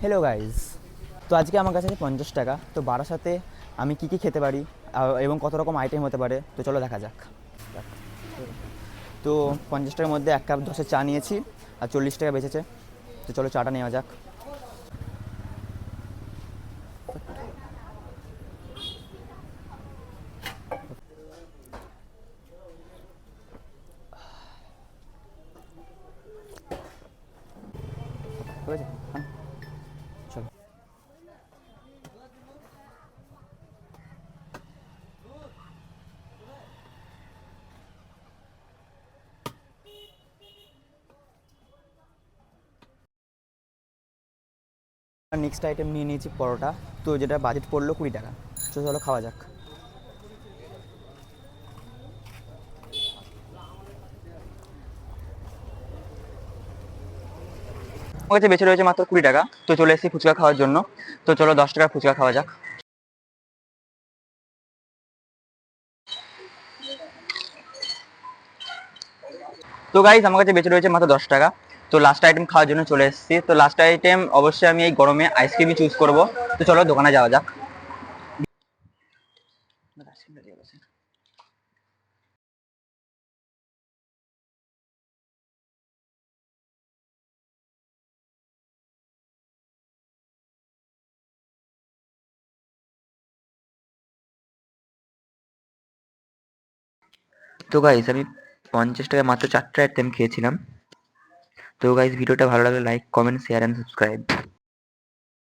Hello guys, তো আজকে আমার কাছে আছে 50 টাকা। তো বারাসাতে আমি কী কী খেতে পারি এবং কত রকম আইটেম হতে পারে, তো চলো দেখা যাক। তো 50 টাকার মধ্যে 1 কাপ 10-এর চা নিয়েছি, আর 40 টাকা বেঁচেছে। তো চলো চাটা নেওয়া যাক। ঠিক আছে, হ্যাঁ, চলো। নেক্সট আইটেম নিয়ে নিয়েছি পরোটা, তো যেটা বাজেট পড়লো 20 টাকা। তো চলো খাওয়া যাক। আমার কাছে বেঁচে রয়েছে মাত্র 20 টাকা, তো চলে এসেছি ফুচকা খাওয়ার জন্য। তো চলো 10 টাকার ফুচকা খাওয়া যাক। তো গাইজ আমার কাছে বেঁচে রয়েছে মাত্র 10 টাকা। তো লাস্ট আইটেম খাওয়ার জন্য চলে এসেছি। তো লাস্ট আইটেম অবশ্যই আমি এই গরমে আইসক্রিমই চুজ করব। তো চলো দোকানে যাওয়া যাক। তো গাইস আমি 50 টাকায় মাত্র 4টা আইটেম খেয়েছিলাম। তো গাইস ভিডিওটা ভালো লাগলে like, comment, share and subscribe.